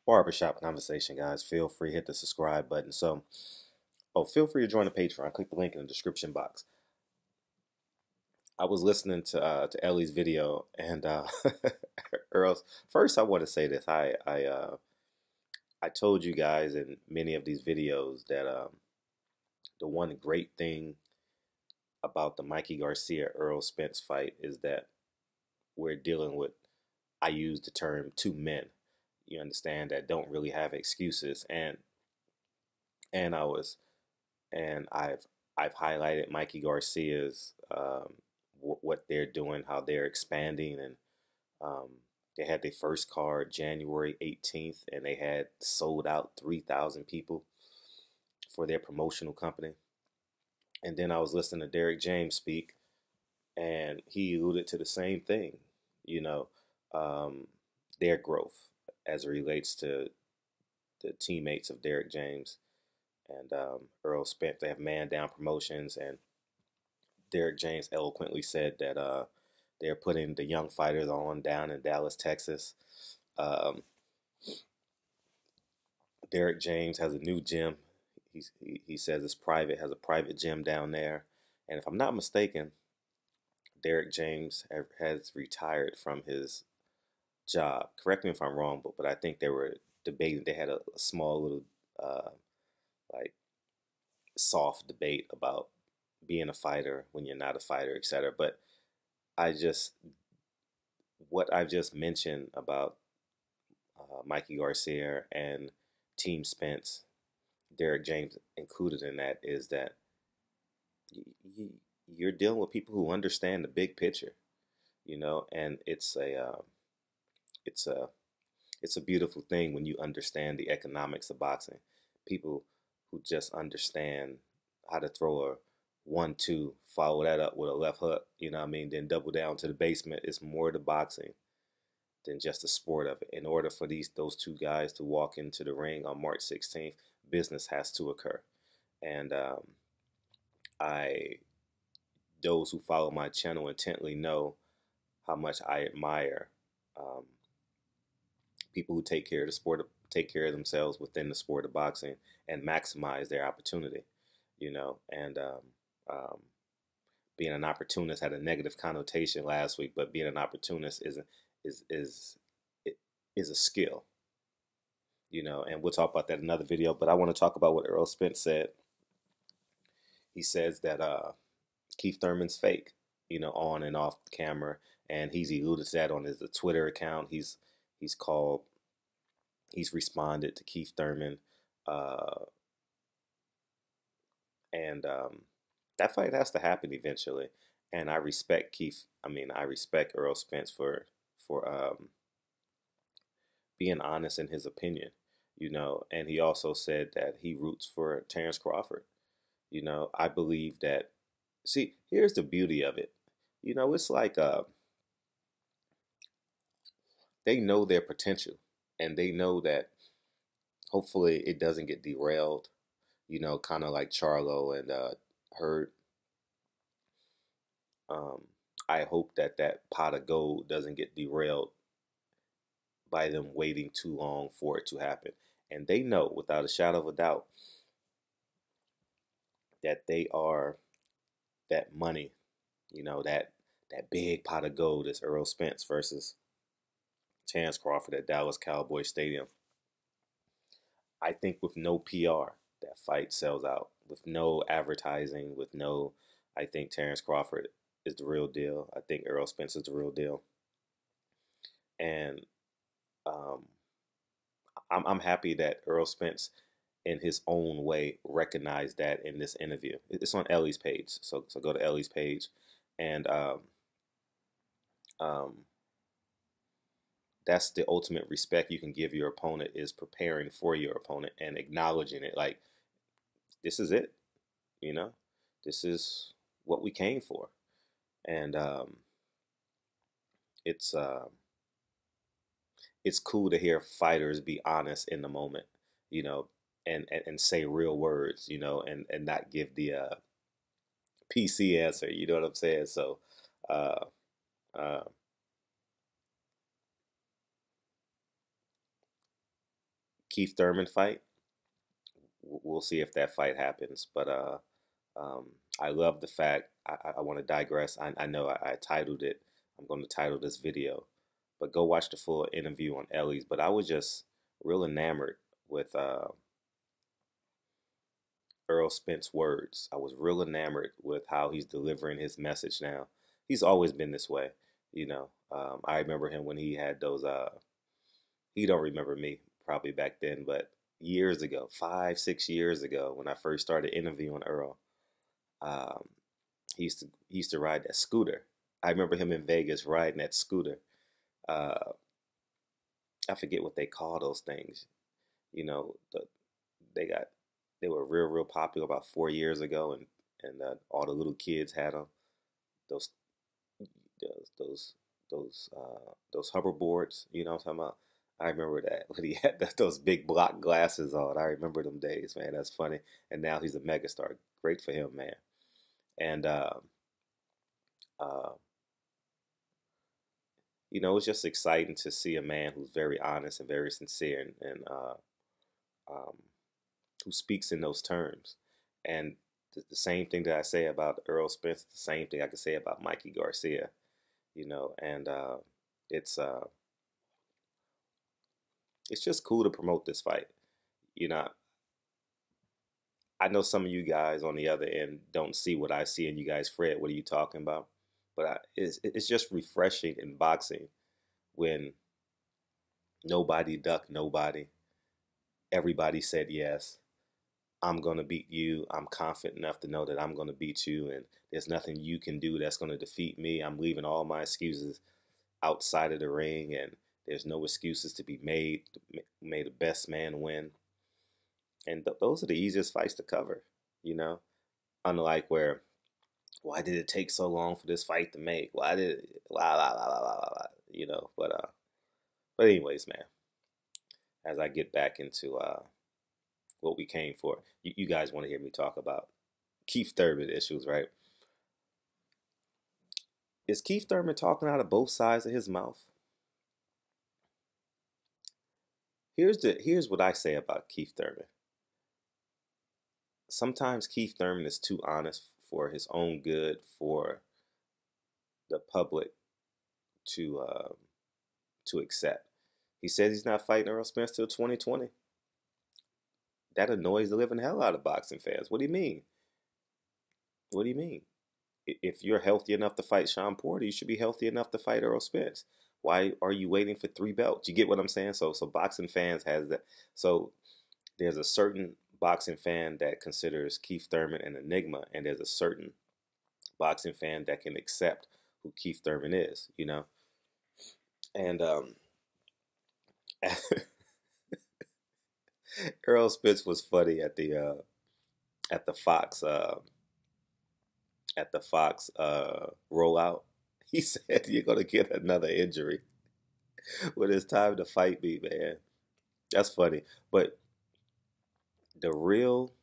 barbershop conversation, guys. Feel free to hit the subscribe button. Feel free to join the Patreon. Click the link in the description box. I was listening to Ellie's video, and Errol's. First, I want to say this. I told you guys in many of these videos that the one great thing about the Mikey Garcia Errol Spence fight is that we're dealing with. I use the term two men. You understand, that don't really have excuses, and I was and I've highlighted Mikey Garcia's what they're doing, how they're expanding, and they had their first card January 18th, and they had sold out 3,000 people for their promotional company. And then I was listening to Derek James speak, and he alluded to the same thing, you know, their growth as it relates to the teammates of Derek James and Erro Spence. They have man down promotions, and Derek James eloquently said that they're putting the young fighters on down in Dallas, Texas. Um, Derek James has a new gym. He says it's private, has a private gym down there. And if I'm not mistaken, Derek James has retired from his job. Correct me if I'm wrong, but I think they were debating. They had a small little like soft debate about being a fighter when you're not a fighter, etc. But what I've just mentioned about Mikey Garcia and Team Spence, Derek James included in that, is that you're dealing with people who understand the big picture, and it's a beautiful thing when you understand the economics of boxing. People who just understand how to throw a 1-2, follow that up with a left hook, then double down to the basement. It's more to boxing than just the sport of it. In order for those two guys to walk into the ring on March 16th, business has to occur. And those who follow my channel intently know how much I admire people who take care of the sport, take care of themselves within the sport of boxing, and maximize their opportunity. And being an opportunist had a negative connotation last week, but being an opportunist is a skill. And we'll talk about that in another video. But I want to talk about what Erro Spence said. He says that Keith Thurman's fake, on and off the camera, and he's alluded to that on his Twitter account. He's responded to Keith Thurman, and that fight has to happen eventually. And I respect I respect Erro Spence for being honest in his opinion, and he also said that he roots for Terence Crawford. I believe that, see, here's the beauty of it. It's like they know their potential, and they know that hopefully it doesn't get derailed, kind of like Charlo and Hurd. I hope that pot of gold doesn't get derailed by them waiting too long for it to happen. And they know without a shadow of a doubt that they are that money, that big pot of gold is Errol Spence versus Terence Crawford at Dallas Cowboy Stadium. I think with no PR, that fight sells out. With no advertising, I think Terence Crawford is the real deal. I think Errol Spence is the real deal. And I'm happy that Errol Spence, in his own way, recognized that in this interview. It's on Ellie's page, so go to Ellie's page, and that's the ultimate respect you can give your opponent, is preparing for your opponent and acknowledging it. Like, this is it, this is what we came for, and it's cool to hear fighters be honest in the moment, and say real words, and not give the PC answer. You know what I'm saying? So, Keith Thurman fight. We'll see if that fight happens. But I love the fact. I want to digress. I know I titled it. I'm going to title this video, but go watch the full interview on Ellie's. But I was just real enamored with Erro Spence words. I was real enamored with how he's delivering his message now. He's always been this way, you know. I remember him when he had those. He don't remember me probably back then, but years ago, 5, 6 years ago, when I first started interviewing Errol, um, he used to ride that scooter. I remember him in Vegas riding that scooter. Uh, I forget what they call those things. You know, they got they were real popular about 4 years ago, and all the little kids had them. Those those those hoverboards. You know what I'm talking about? I remember that when he had those big block glasses on. I remember them days, man. That's funny. And now he's a megastar. Great for him, man. And uh, you know, it's just exciting to see a man who's very honest and very sincere, and um, who speaks in those terms. And the same thing that I say about Errol Spence, the same thing I can say about Mikey Garcia. You know, and it's uh, it's just cool to promote this fight. You know, I know some of you guys on the other end don't see what I see, and you guys, Fred, what are you talking about? But it's just refreshing in boxing when nobody ducked nobody. Everybody said yes. I'm gonna beat you. I'm confident enough to know that I'm gonna beat you, and there's nothing you can do that's gonna defeat me. I'm leaving all my excuses outside of the ring, and there's no excuses to be made. May the best man win. And those are the easiest fights to cover, you know. Unlike where, why did it take so long for this fight to make? Why did it, you know? But anyways, man. As I get back into what we came for, you guys want to hear me talk about Keith Thurman issues, right? Is Keith Thurman talking out of both sides of his mouth? Here's what I say about Keith Thurman. Sometimes Keith Thurman is too honest for his own good, for the public to accept. He says he's not fighting Errol Spence till 2020. That annoys the living hell out of boxing fans. What do you mean? What do you mean? If you're healthy enough to fight Sean Porter, you should be healthy enough to fight Errol Spence. Why are you waiting for 3 belts? You get what I'm saying? So boxing fans has that. So there's a certain boxing fan that considers Keith Thurman an enigma, and there's a certain boxing fan that can accept who Keith Thurman is, you know. And Errol Spence was funny at the Fox rollout. He said, "You're gonna get another injury when it's time to fight me, man." That's funny, but the real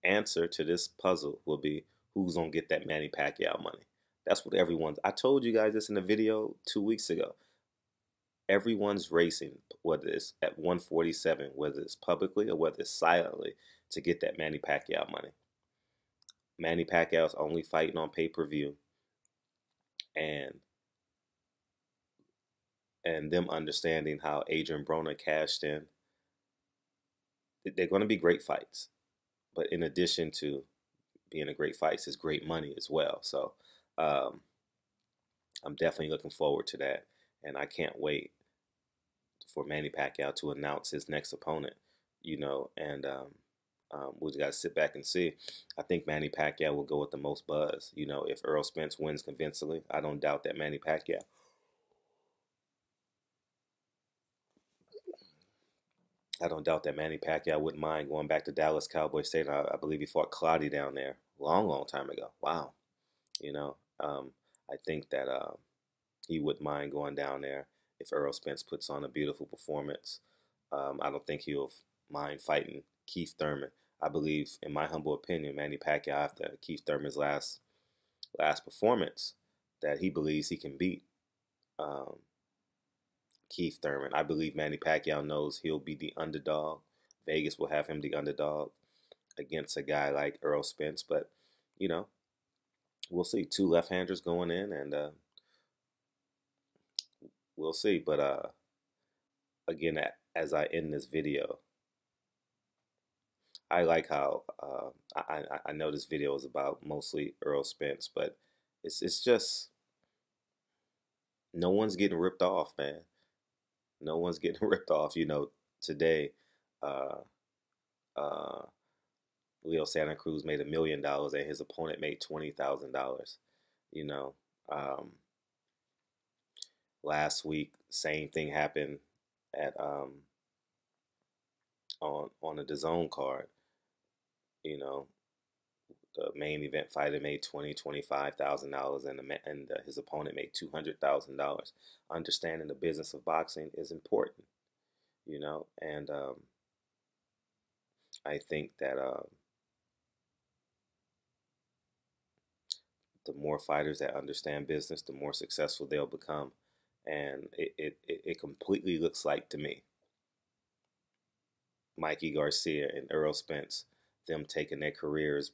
answer to this puzzle will be who's gonna get that Manny Pacquiao money. That's what everyone's. I told you guys this in a video 2 weeks ago. Everyone's racing, whether it's at 147, whether it's publicly or whether it's silently, to get that Manny Pacquiao money. Manny Pacquiao's only fighting on pay-per-view, and them understanding how Adrian Broner cashed in. They're going to be great fights, but in addition to being a great fights, is great money as well. So I'm definitely looking forward to that, and I can't wait for Manny Pacquiao to announce his next opponent, you know, and we just got to sit back and see. I think Manny Pacquiao will go with the most buzz. You know, if Errol Spence wins convincingly, I don't doubt that Manny Pacquiao wouldn't mind going back to Dallas Cowboy Stadium. I believe he fought Clottey down there long time ago. Wow. You know, I think that he wouldn't mind going down there if Errol Spence puts on a beautiful performance. I don't think he'll mind fighting Keith Thurman. I believe, in my humble opinion, Manny Pacquiao, after Keith Thurman's last performance, that he believes he can beat Keith Thurman. I believe Manny Pacquiao knows he'll be the underdog. Vegas will have him the underdog against a guy like Erro Spence, but you know, we'll see. Two left-handers going in, and we'll see. But again, as I end this video, I like how I know this video is about mostly Errol Spence, but it's just no one's getting ripped off, man. No one's getting ripped off. You know, today, uh, uh, Leo Santa Cruz made $1 million and his opponent made $20,000. You know, um, last week, same thing happened at on the DAZN card. You know, the main event fighter made $25,000, and his opponent made $200,000. Understanding the business of boxing is important, you know, and I think that the more fighters that understand business, the more successful they'll become, and it completely looks like to me, Mikey Garcia and Errol Spence, them taking their careers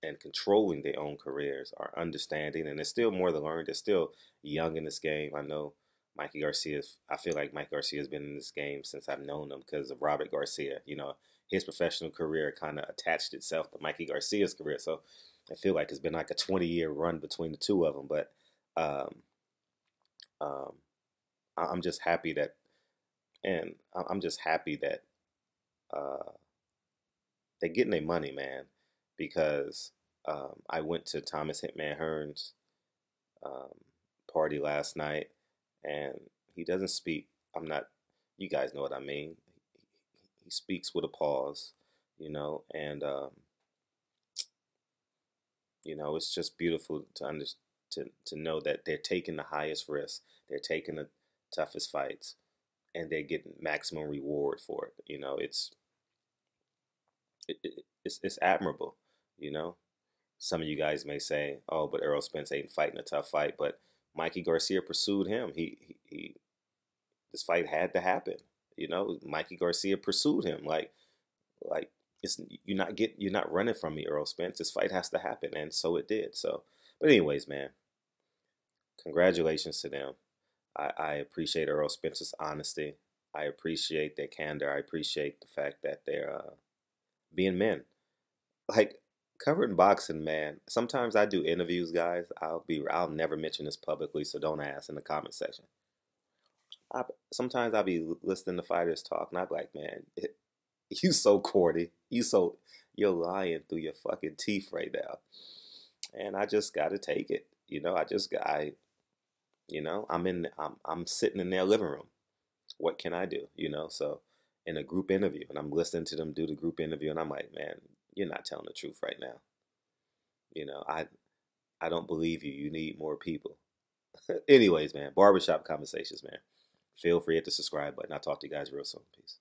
and controlling their own careers, are understanding, and there's still more to learn. They're still young in this game. I know I feel like Mike Garcia has been in this game since I've known him because of Robert Garcia. You know, his professional career kind of attached itself to Mikey Garcia's career. So I feel like it's been like a 20-year run between the two of them. But um, um, I'm just happy that, and I'm just happy that uh, they're getting their money, man, because I went to Thomas Hitman Hearn's um, party last night, and he doesn't speak. I'm not. You guys know what I mean. He speaks with a pause, you know, and you know, it's just beautiful to know that they're taking the highest risk, they're taking the toughest fights, and they're getting maximum reward for it. You know, it's admirable. You know, some of you guys may say, "Oh, but Errol Spence ain't fighting a tough fight," but Mikey Garcia pursued him. He this fight had to happen. You know, Mikey Garcia pursued him. Like it's you're not running from me, Errol Spence. This fight has to happen, and so it did. So, but anyways, man, congratulations to them. I appreciate Errol Spence's honesty. I appreciate their candor. I appreciate the fact that they're being men. Like covering boxing, man. Sometimes I do interviews, guys. I'll never mention this publicly, so don't ask in the comment section. Sometimes I'll be listening to fighters talk, and I'm like, man, you so corny. You're lying through your fucking teeth right now. And I just got to take it. You know, you know, I'm sitting in their living room. What can I do? You know, so in a group interview, and I'm listening to them do the group interview, and I'm like, man, you're not telling the truth right now. You know, I don't believe you. You need more people. Anyways, man, barbershop conversations, man. Feel free to hit the subscribe button. I'll talk to you guys real soon. Peace.